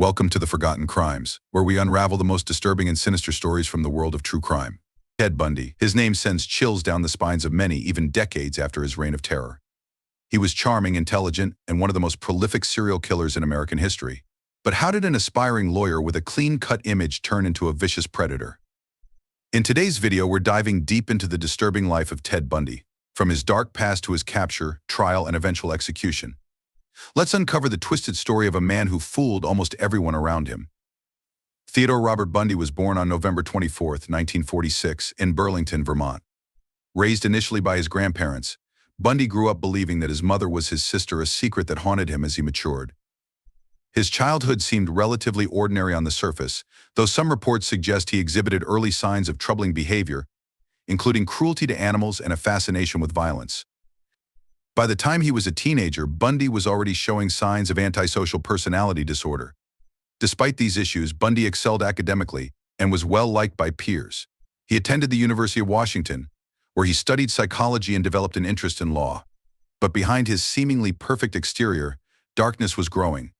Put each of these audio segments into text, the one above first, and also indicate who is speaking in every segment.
Speaker 1: Welcome to the Forgotten Crimes, where we unravel the most disturbing and sinister stories from the world of true crime. Ted Bundy. His name sends chills down the spines of many, even decades after his reign of terror. He was charming, intelligent, and one of the most prolific serial killers in American history. But how did an aspiring lawyer with a clean-cut image turn into a vicious predator? In today's video, we're diving deep into the disturbing life of Ted Bundy, from his dark past to his capture, trial, and eventual execution. Let's uncover the twisted story of a man who fooled almost everyone around him. Theodore Robert Bundy was born on November 24, 1946, in Burlington, Vermont. Raised initially by his grandparents, Bundy grew up believing that his mother was his sister, a secret that haunted him as he matured. His childhood seemed relatively ordinary on the surface, though some reports suggest he exhibited early signs of troubling behavior, including cruelty to animals and a fascination with violence. By the time he was a teenager, Bundy was already showing signs of antisocial personality disorder. Despite these issues, Bundy excelled academically and was well-liked by peers. He attended the University of Washington, where he studied psychology and developed an interest in law. But behind his seemingly perfect exterior, darkness was growing.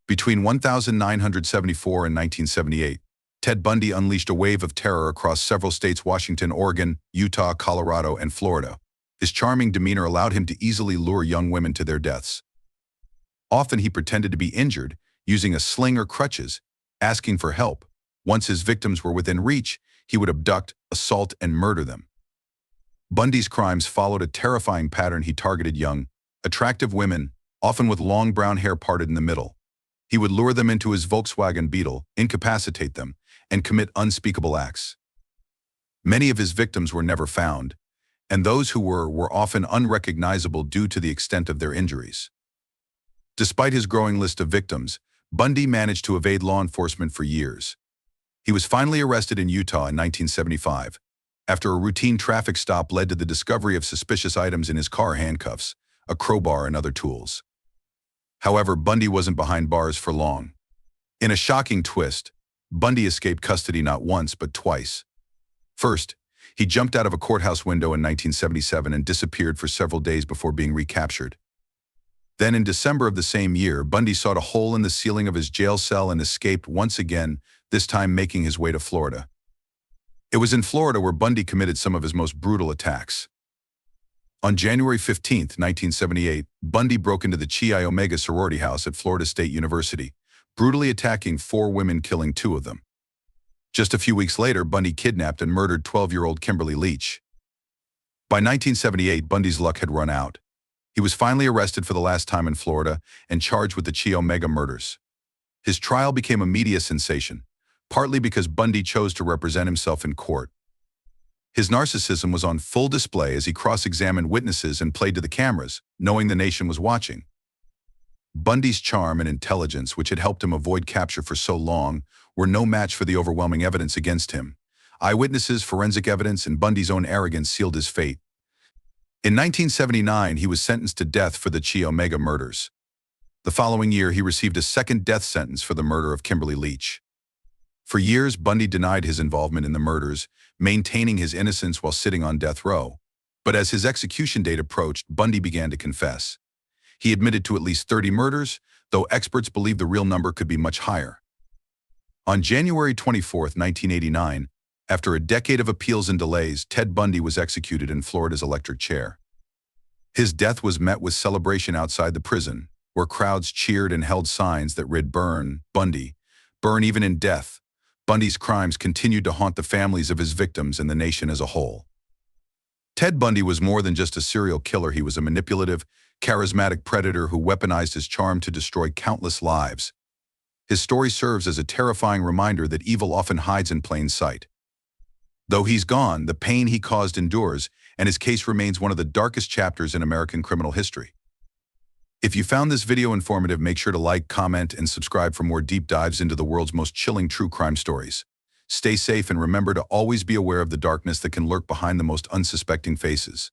Speaker 1: Between 1974 and 1978, Ted Bundy unleashed a wave of terror across several states: Washington, Oregon, Utah, Colorado, and Florida. His charming demeanor allowed him to easily lure young women to their deaths. Often he pretended to be injured, using a sling or crutches, asking for help. Once his victims were within reach, he would abduct, assault, and murder them. Bundy's crimes followed a terrifying pattern. He targeted young, attractive women, often with long brown hair parted in the middle. He would lure them into his Volkswagen Beetle, incapacitate them, and commit unspeakable acts. Many of his victims were never found, and those who were often unrecognizable due to the extent of their injuries. Despite his growing list of victims, Bundy managed to evade law enforcement for years. He was finally arrested in Utah in 1975, after a routine traffic stop led to the discovery of suspicious items in his car: handcuffs, a crowbar, and other tools. However, Bundy wasn't behind bars for long. In a shocking twist, Bundy escaped custody not once but twice. First, he jumped out of a courthouse window in 1977 and disappeared for several days before being recaptured. Then in December of the same year, Bundy sawed a hole in the ceiling of his jail cell and escaped once again, this time making his way to Florida. It was in Florida where Bundy committed some of his most brutal attacks. On January 15, 1978, Bundy broke into the Chi Omega sorority house at Florida State University, brutally attacking 4 women, killing 2 of them. Just a few weeks later, Bundy kidnapped and murdered 12-year-old Kimberly Leach. By 1978, Bundy's luck had run out. He was finally arrested for the last time in Florida and charged with the Chi Omega murders. His trial became a media sensation, partly because Bundy chose to represent himself in court. His narcissism was on full display as he cross-examined witnesses and played to the cameras, knowing the nation was watching. Bundy's charm and intelligence, which had helped him avoid capture for so long, were no match for the overwhelming evidence against him. Eyewitnesses, forensic evidence, and Bundy's own arrogance sealed his fate. In 1979, he was sentenced to death for the Chi Omega murders. The following year, he received a second death sentence for the murder of Kimberly Leach. For years, Bundy denied his involvement in the murders, maintaining his innocence while sitting on death row. But as his execution date approached, Bundy began to confess. He admitted to at least 30 murders, though experts believe the real number could be much higher. On January 24, 1989, after a decade of appeals and delays, Ted Bundy was executed in Florida's electric chair. His death was met with celebration outside the prison, where crowds cheered and held signs that read, "Burn, Bundy, burn even in death." Bundy's crimes continued to haunt the families of his victims and the nation as a whole. Ted Bundy was more than just a serial killer. He was a manipulative, charismatic predator who weaponized his charm to destroy countless lives. His story serves as a terrifying reminder that evil often hides in plain sight. Though he's gone, the pain he caused endures, and his case remains one of the darkest chapters in American criminal history. If you found this video informative, make sure to like, comment, and subscribe for more deep dives into the world's most chilling true crime stories. Stay safe and remember to always be aware of the darkness that can lurk behind the most unsuspecting faces.